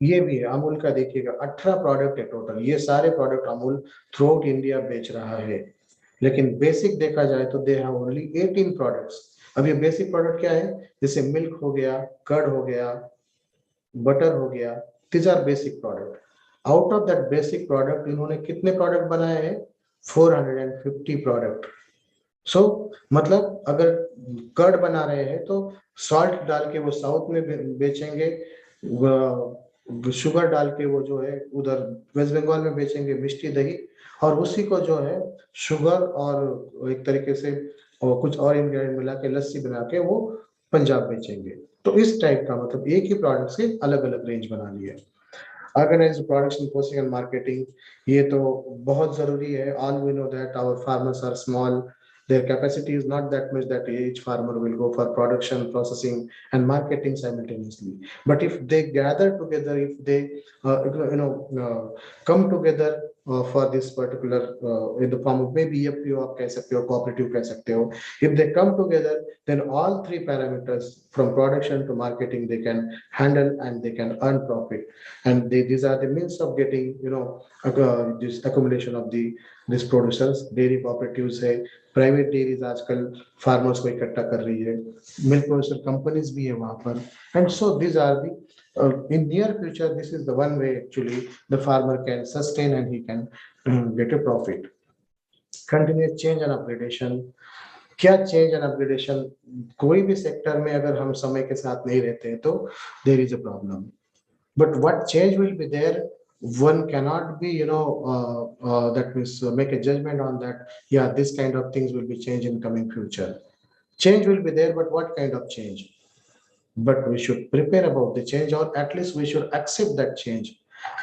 ये भी है अमूल का, देखिएगा 18 प्रोडक्ट है टोटल, ये सारे product Amul through out India बेच रहा है। लेकिन बेसिक देखा जाए तो दे हैव ओनली 18 प्रोडक्ट्स। अब ये बेसिक प्रोडक्ट क्या है, जैसे मिल्क हो गया, कर्ड हो गया, बटर हो गया, these are basic product. Out of that basic product इन्होंने कितने प्रोडक्ट बनाए हैं, 450 प्रोडक्ट। सो मतलब अगर कर्ड बना रहे हैं तो सॉल्ट डाल के वो साउथ में बेचेंगे, शुगर डाल के वो जो है उधर वेस्ट बंगाल में बेचेंगे मिष्टी दही, और उसी को जो है शुगर और एक तरीके से और कुछ और इंग्रेडिएंट मिला के लस्सी बना के वो पंजाब बेचेंगे। तो इस टाइप का मतलब एक ही प्रोडक्ट से अलग अलग रेंज बना लिया। Organised production posting and marketing, ये तो बहुत जरूरी है। All we know that our farmers are small, their capacity is not that much that each farmer will go for production, processing and marketing simultaneously. But if they gather together, if they come together for this particular in the form of maybe EFPO आप कह सकते हो, cooperative कह सकते हो, if they come together, then all three parameters from production to marketing they can handle and they can earn profit. And these are the means of getting this accumulation of these producers। dairy cooperatives है, private dairies आजकल farmers को इकट्ठा कर रही है, milk producer companies भी है वहां पर। And so this are the in near future this is the one way actually the farmer can sustain and he can get a profit। continuous change and upgradation, क्या change and upgradation, कोई भी sector में अगर हम समय के साथ नहीं रहते हैं तो there is a problem. but what change will be there, one cannot be that means make a judgment on that, yeah, this kind of things will be changed in coming future। change will be there, but what kind of change, but we should prepare about the change or at least we should accept that change।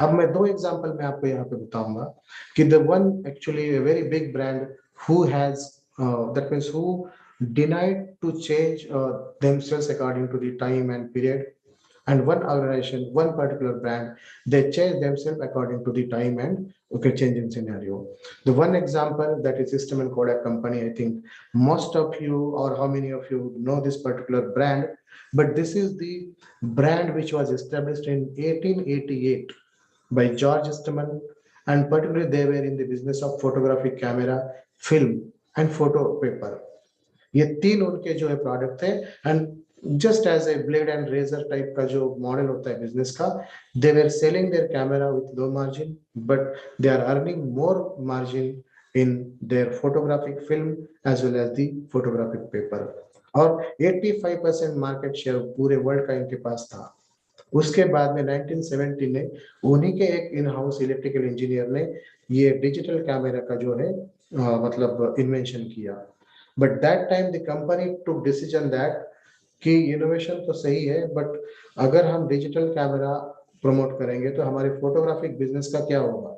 अब मैं दो example मैं आपको यहाँ पे बताऊंगा कि the one actually a very big brand who has that means who denied to change themselves according to the time and period, and one organization, one particular brand, they change themselves according to the time and okay changing scenario। The one example that is System and Kodak company, I think most of you or how many of you know this particular brand, but this is the brand which was established in 1888 by George Eastman, and particularly they were in the business of photographic camera, film and photo paper। ये तीन उनके जो है product थे। And just as a blade and razor type का जो model होता है बिजनेस का, they were selling their camera with low margin, but they are earning more margin in their photographic film as well as the photographic paper. और 85% market share पूरे world का इनके पास था। उसके बाद में 1970 में उन्हीं के एक इन हाउस इलेक्ट्रिकल इंजीनियर ने ये डिजिटल कैमरा का जो है मतलब इन्वेंशन किया। But that time the company took decision that कि इनोवेशन तो सही है, बट अगर हम डिजिटल कैमरा प्रमोट करेंगे तो हमारे फोटोग्राफिक बिजनेस का क्या होगा,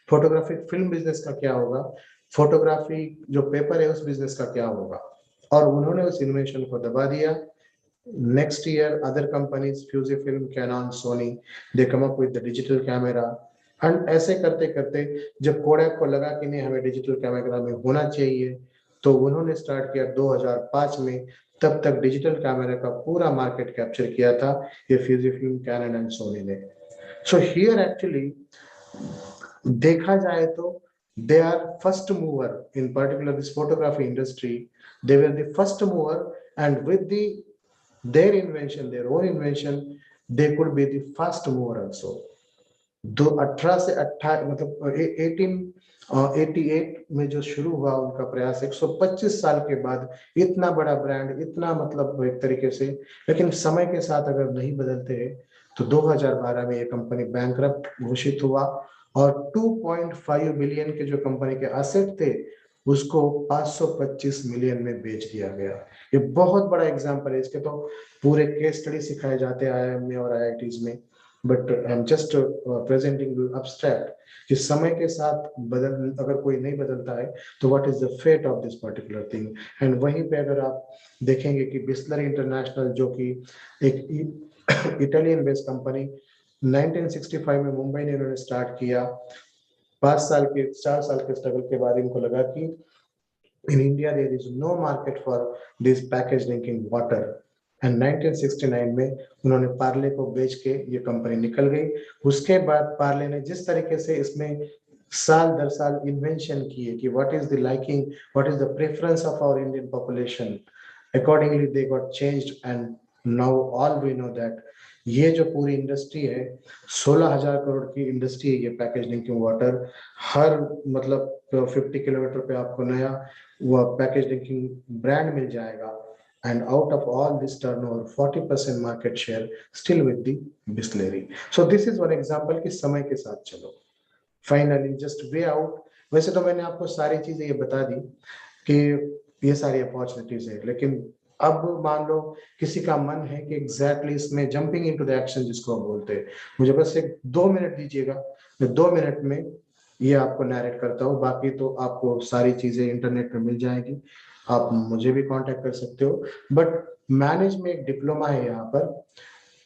फोटोग्राफिक फिल्म बिजनेस का क्या होगा, फोटोग्राफी जो पेपर है उस बिजनेस का क्या होगा। और उन्होंने उस इनोवेशन को दबा दिया। Next year, other companies, Fujifilm, Canon, Sony, they come up with the digital camera। and ऐसे करते करते जब कोडैक को लगा कि नहीं हमें डिजिटल कैमरा में होना चाहिए, तो उन्होंने स्टार्ट किया 2005 में। तब तक डिजिटल कैमरा का पूरा मार्केट कैप्चर किया था ये फ्यूजीफिल्म, कैनन एंड सोनी ने। सो हियर एक्चुअली देखा जाए तो they are first mover in particular this photography industry. They were the first mover, and with the their invention, their own invention, they could be the first mover also। दो 18 से 18 मतलब 1888 में जो शुरू हुआ उनका प्रयास, 125 साल के बाद इतना बड़ा ब्रांड, इतना मतलब एक तरीके से। लेकिन समय के साथ अगर नहीं बदलते हैं तो 2012 में ये कंपनी बैंकरप्ट घोषित हुआ और 2.5 बिलियन के जो कंपनी के एसेट थे उसको 525 मिलियन में बेच दिया गया। ये बहुत बड़ा एग्जांपल है। इसके तो पूरे केस स्टडी सिखाए जाते हैं आईआईएम में और आईआईटीज में, but I am just presenting abstract कि समय के साथ बदल अगर कोई नहीं बदलता है तो what is the fate of this particular thing. And वहीं पे अगर आप देखेंगे कि बिस्लरी इंटरनेशनल जो कि एक इटालियन बेस्ड कंपनी 1965 में मुंबई ने इन्होंने स्टार्ट किया। 4 साल के स्ट्रगल के बाद इनको लगा कि in India there is no market for this packaged drinking water, and 1969 में उन्होंने पार्ले को बेच के ये कंपनी निकल गई। उसके बाद पार्ले ने जिस तरीके से इसमें साल दर साल इन्वेंशन किए कि what is the liking, what is the preference of our Indian population, accordingly they got changed and now all we know that ये जो पूरी इंडस्ट्री है 16,000 करोड़ की इंडस्ट्री है ये पैकेज ड्रिंकिंग वाटर। हर मतलब 50 किलोमीटर पे आपको नया वो पैकेज ड्रिंकिंग ब्रांड मिल जाएगा। And out of all this turnover, 40% market share still with the distillery. So this is one example कि समय के साथ चलो। Finally, just way out. वैसे तो मैंने आपको सारी चीजें ये बता दी कि ये सारी अपॉर्चुनिटीज है, लेकिन अब मान लो किसी का मन है कि एग्जैक्टली इसमें जंपिंग इनटू द एक्शन जिसको हम बोलते हैं, मुझे बस एक 2 मिनट दीजिएगा, मैं 2 मिनट में ये आपको नैरेट करता हूँ। बाकी तो आपको सारी चीजें इंटरनेट पे मिल जाएगी, आप मुझे भी कांटेक्ट कर सकते हो। बट मैनेज में एक डिप्लोमा है यहाँ पर,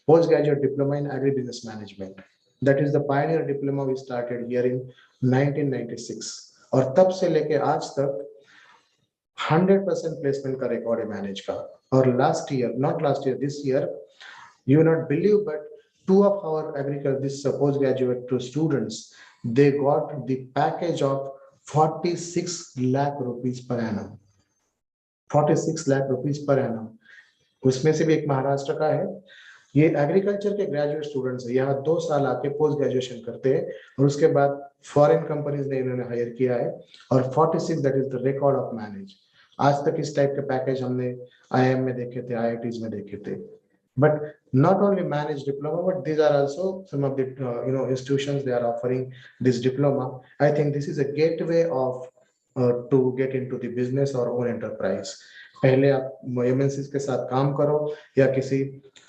post graduate diploma in agri business management, that is the pioneer diploma we started here in 1996 और तब से लेके आज तक 100% प्लेसमेंट का रिकॉर्ड है मैनेज का। और last year, not last year, this year, you will not believe, but two of our agriculture this postgraduate students, they got the package of 46 lakh rupees per annum, 46 lakh rupees per annum। उसमें से भी एक महाराष्ट्र का है। ये agriculture के graduate students है, यहाँ 2 साल आके पोस्ट ग्रेजुएशन करते हैं और उसके बाद फॉरेन कंपनीज ने इन्होंने हायर किया है और 46, that is the record of manage. आज तक इस टाइप के पैकेज हमने आईआईएम में देखे थे, आईआईटीज में देखे थे। But not only managed diploma, but these are also some of the institutions they are offering this diploma. I think this is a gateway of to get into the business or own enterprise. पहले आप MNCs के साथ काम करो या किसी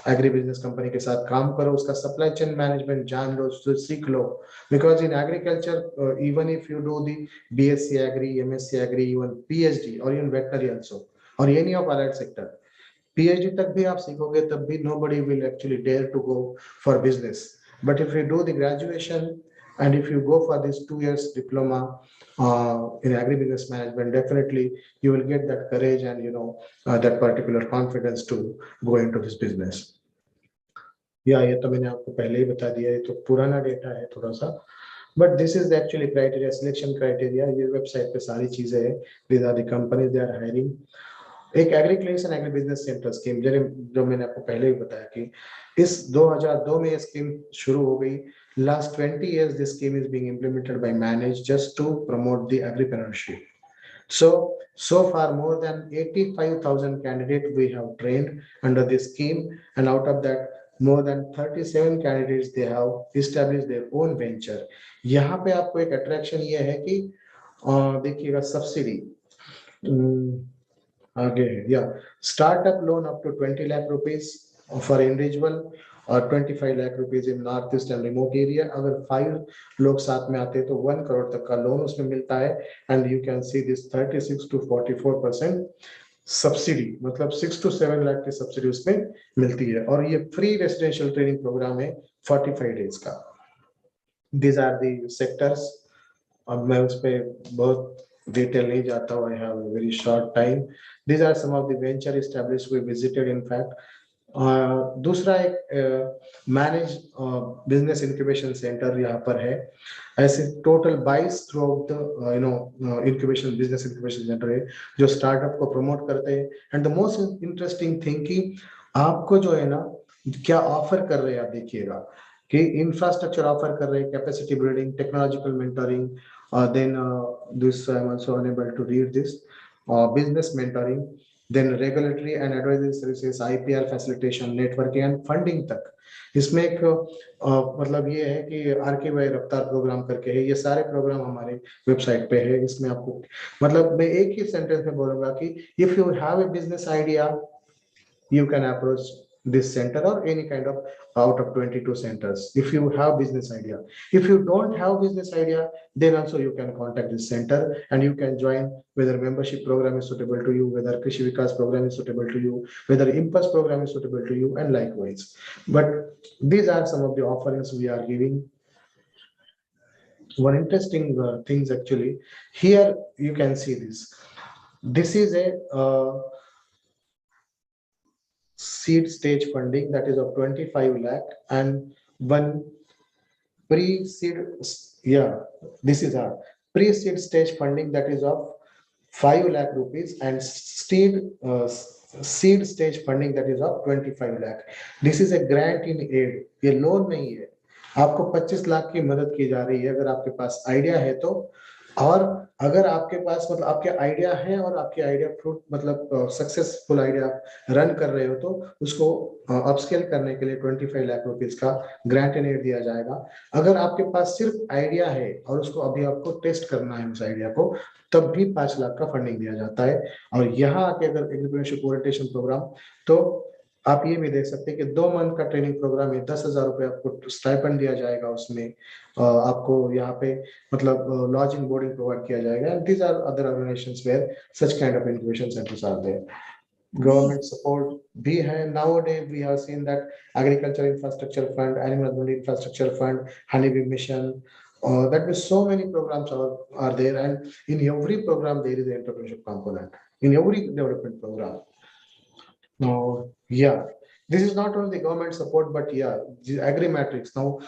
agri business company के साथ काम करो, उसका सप्लाई चेन मैनेजमेंट जान लो, सीख लो। Because in agriculture even if you do the BSc agri, MSc agri, even PhD और इवन वेटनरी आल्सो और any of allied sector, PhD तक भी आप सीखोगे तब भी nobody will actually dare to go for business. But if you do the graduation and if you go for this 2 years diploma in agribusiness management, definitely you will get that courage and that particular confidence to go into this business. या ये तो मैंने आपको पहले ही बता दिया, ये तो पुराना डेटा है थोड़ा सा, but this is actually criteria, selection criteria, ये वेबसाइट पे सारी चीजें हैं। These are the companies they are hiring. एक agriculture and agri business centre scheme जो मैंने आपको पहले ही बताया कि इस 2002 में ये स्कीम शुरू हो गई। Last 20 years this scheme is being implemented by manage just to promote the entrepreneurship. So far more than 85,000 candidates we have trained under this scheme, and out of that more than 37 candidates they have established their own venture. यहाँ पे आपको एक attraction ये है कि देखिएगा subsidy आगे है, या startup loan up to 20 lakh rupees for individual और 25 lakh rupees in north east and remote area. अगर 5 लोग साथ में आते हैं तो 1 करोड़ तक का लोन उसमें मिलता है। And you can see this 36 to 44% subsidy, मतलब 6 to 7 लाख की सब्सिडी उसमें मिलती है। और ये फ्री रेसिडेंशियल ट्रेनिंग प्रोग्राम है 45 डेज का। These are the sectors. अब मैं उस पर बहुत डिटेल नहीं जाता हूँ, I have very short time. These are some of the venture established we visited in fact. दूसरा एक मैनेज बिजनेस इंक्यूबेशन सेंटर यहाँ पर है। ऐसे total 22 through out the incubation business incubation centre है जो स्टार्टअप को प्रमोट करते हैं। And the most interesting thing कि आपको जो है ना क्या ऑफर कर रहे हैं, आप देखिएगा कि इंफ्रास्ट्रक्चर ऑफर कर रहे हैं, capacity building, technological mentoring, then this I'm also unable to read this, business mentoring, then regulatory and advisory services, IPR facilitation, networking and funding तक। इसमें एक मतलब ये है कि RKY रफ्तार प्रोग्राम करके है, ये सारे प्रोग्राम हमारे वेबसाइट पे है। इसमें आपको मतलब मैं एक ही सेंटेंस में बोलूंगा कि if you have a business idea you can approach this center or any kind of out of 22 centers if you have business idea. If you don't have business idea, then also you can contact this center and you can join whether membership program is suitable to you, whether Krishi Vikas program is suitable to you, whether Impulse program is suitable to you, and likewise. But these are some of the offerings we are giving. One interesting things actually here you can see this. This is a seed stage funding that is of 25 lakh, and one pre-seed, yeah, this is our pre-seed stage funding that is of 5 lakh rupees, and seed stage funding that is of 25 lakh. This is a grant in aid, ये loan नहीं है, आपको 25 लाख की मदद की जा रही है अगर आपके पास आइडिया है तो। और अगर आपके पास मतलब आपके आइडिया है और आपके आइडिया फ्रूट मतलब सक्सेसफुल आइडिया रन कर रहे हो तो उसको अपस्केल करने के लिए 25 लाख रुपीस का ग्रांट एंड एड दिया जाएगा। अगर आपके पास सिर्फ आइडिया है और उसको अभी आपको टेस्ट करना है उस आइडिया को, तब भी 5 लाख का फंडिंग दिया जाता है। और यहाँ आके अगर एंटरप्रेन्योरशिप ओरिएंटेशन प्रोग्राम, तो आप ये भी देख सकते हैं कि 2 मंथ का ट्रेनिंग प्रोग्राम है, 10,000 रुपए आपको स्टाइपेंड दिया जाएगा उसमें, आपको यहाँ पे मतलब लॉजिंग बोर्डिंग प्रोवाइड किया जाएगा। And these are other organisations where such kind of incubation centres are there. Government support भी है। Nowadays we have seen that agriculture infrastructure fund, animal husbandry infrastructure fund, honey bee mission, that means so many programs are there, and in every program there is an entrepreneurship component in every development program. Now, yeah, this is not only the government support, but yeah, the Agri Matrix. Now,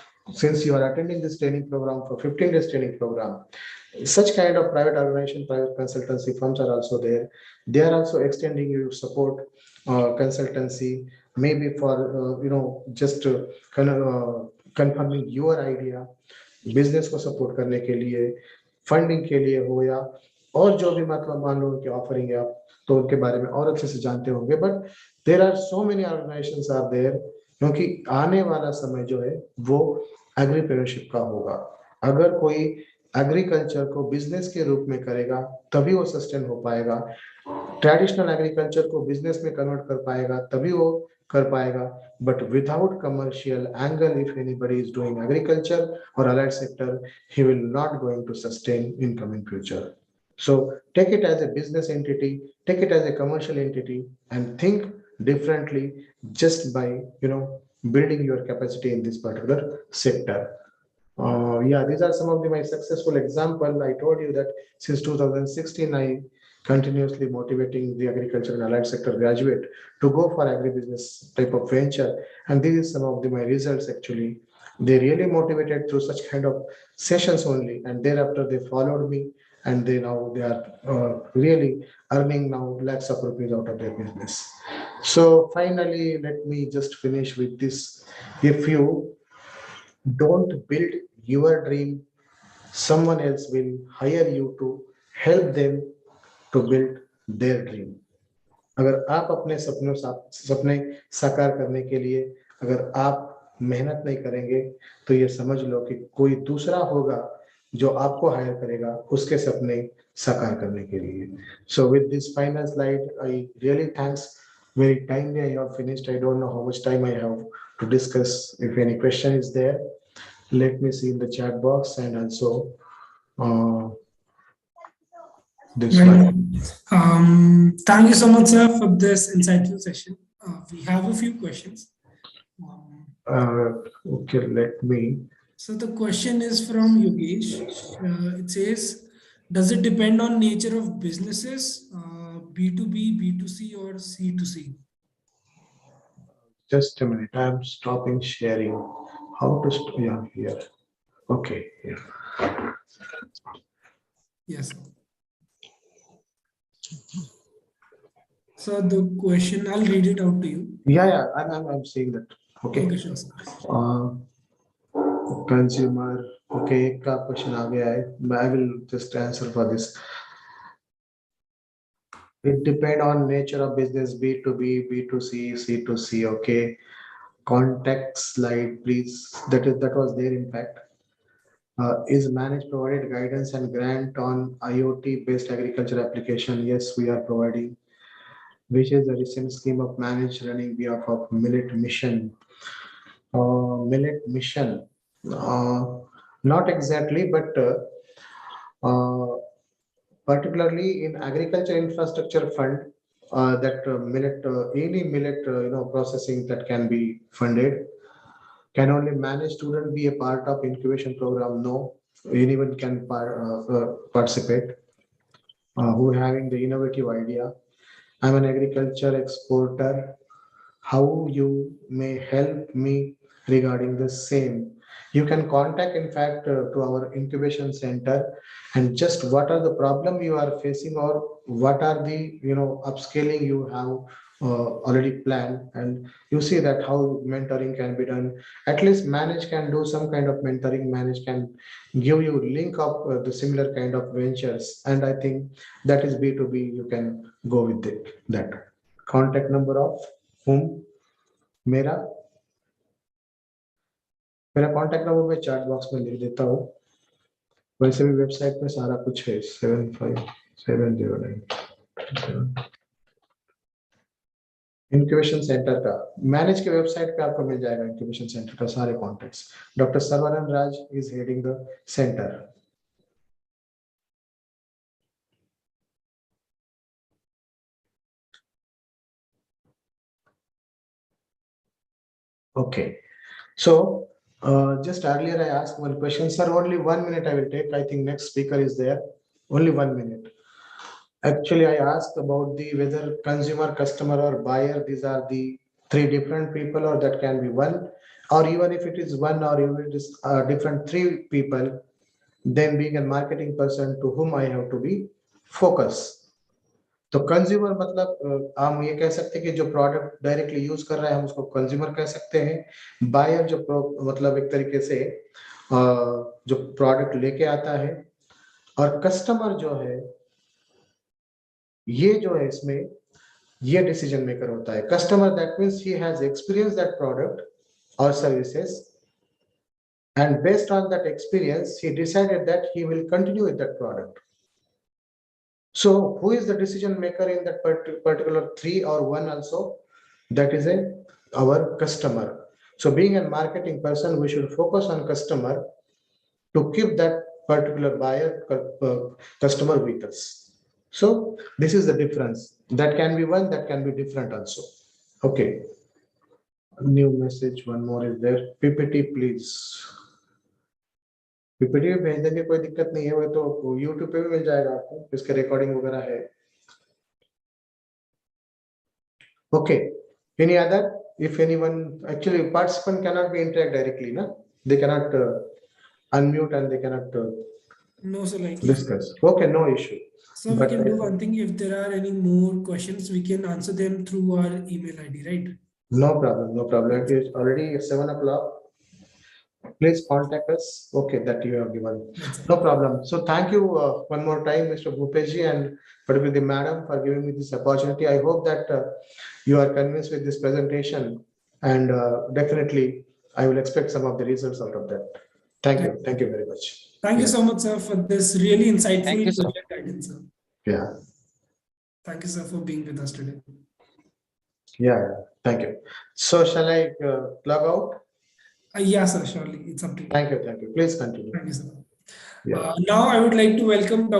since you are attending this training program for 15 days training program, such kind of private organization, private consultancy firms are also there. They are also extending you support, consultancy, maybe for just confirming your idea, business को support करने के लिए, funding के लिए हो, या और जो भी मतलब मान लो उनके ऑफरिंग है आप तो उनके बारे में और अच्छे से जानते होंगे। But there are so many organisations are there, क्योंकि आने वाला समय जो है वो एग्रीप्रेन्योरशिप का होगा। अगर कोई एग्रीकल्चर को बिजनेस के रूप में करेगा तभी वो सस्टेन हो पाएगा, ट्रेडिशनल एग्रीकल्चर को बिजनेस में कन्वर्ट कर पाएगा तभी वो कर पाएगा। But without commercial angle, if anybody is doing agriculture or allied sector, he will not going to sustain income in future. So take it as a business entity, take it as a commercial entity, and think differently just by building your capacity in this particular sector. Yeah, these are some of my successful example. I told you that since 2016, I continuously motivating the agriculture and allied sector graduate to go for agribusiness type of venture. And this is some of my results actually. They really motivated through such kind of sessions only. And thereafter they followed me, and they are really earning now lakhs of rupees out of their business. So finally, let me just finish with this. If you don't build your dream, someone else will hire you to help them to build their dream. अगर आप अपने सपने साकार करने के लिए अगर आप मेहनत नहीं करेंगे तो ये समझ लो कि कोई दूसरा होगा जो आपको हायर करेगा उसके सपने साकार करने के लिए. So with this final slide, I really thanks. Very timely I have finished. I don't know how much time I have to discuss. If any question is there, let me see in the chat box, and also this one. Thank you so much, sir, for this insightful session. We have a few questions. Okay, let me. So the question is from Yogesh. It says, does it depend on nature of businesses, B2B, B2C, or C2C? Just a minute, I'm stopping sharing. How to yeah, here. Okay, here. Yes. So the question, I'll read it out to you. Yeah, I'm seeing that. Okay. Okay, sure, sir. Consumer. Okay, एक का question आ गया है. I will just answer for this. It depend on nature of business, B2B, B2C, C2C. Okay. Contact slide, please. That was there in fact. Is managed provided guidance and grant on IoT based agriculture application? Yes, we are providing. Which is the recent scheme of managed running behalf of Millet Mission? Millet Mission, not exactly, but particularly in agriculture infrastructure fund, that millet, any millet, processing that can be funded. Can only managed student be a part of incubation program? No, anyone can participate. Who having the innovative idea? I'm an agriculture exporter. how you may help me regarding the same. You can contact, in fact, to our incubation center, and just what are the problem you are facing, or what are the upscaling you have already planned, and you see that how mentoring can be done. At least manage can do some kind of mentoring. Manage can give you link up the similar kind of ventures, and I think that is B2B. You can go with it. That contact number of whom मेरा मेरा contact number मैं chat box में लिख देता हूँ। वैसे भी website में सारा कुछ है 757097। इंक्यूबेशन सेंटर का मैनेज के वेबसाइट पे आपको मिल जाएगा इंक्यूबेशन सेंटर का सारे contacts. Doctor Sarvanand Raj is heading the centre. Okay, so just earlier I asked one question, sir. Only 1 minute I will take. I think next speaker is there. Only 1 minute. Actually, I asked about the whether consumer, customer, or buyer. These are the three different people, or that can be one, or even if it is one, or even it is different three people. Then being a marketing person, to whom I have to be focus. तो consumer मतलब हम ये कह सकते हैं कि जो product directly use कर रहा है हम उसको कंज्यूमर कह सकते हैं। बायर जो मतलब एक तरीके से जो प्रोडक्ट लेके आता है, और कस्टमर जो है ये जो है इसमें ये डिसीजन मेकर होता है। Customer that means he has experience that product और services, and based on that experience he decided that he will continue with that product. So who is the decision maker in that particular three or one also? That is our customer. So being a marketing person, we should focus on customer to keep that particular buyer customer with us. So this is the difference. That can be one, that can be different also. Okay, new message, one more is there. PPT please. PPT में भेज देंगे, कोई दिक्कत नहीं है। वो तो YouTube पे भी मिल जाएगा आपको, इसके रिकॉर्डिंग वगैरह है। Okay, any other? If anyone, actually participant cannot be interact directly, na? They cannot unmute and they cannot No, so like discuss. Okay, no issue. So we can do one thing. If there are any more questions, we can answer them through our email ID, right? No problem, no problem. It is already 7 o'clock. Please contact us. Okay, that you have given. No problem. So thank you one more time, Mr. Bhupeji, and particularly the madam, for giving me this opportunity. I hope that you are convinced with this presentation, and definitely I will expect some of the results out of that. Thank you. Thank you very much. Thank you so much, sir, for this really insightful you, sir. guidance, sir. Yeah. Thank you, sir, for being with us today. Yeah. Thank you. So shall I plug out? Yeah, sir, surely. It's up to you. Thank you. Thank you. Please continue. Thank you, sir. Yeah. Now I would like to welcome Dr.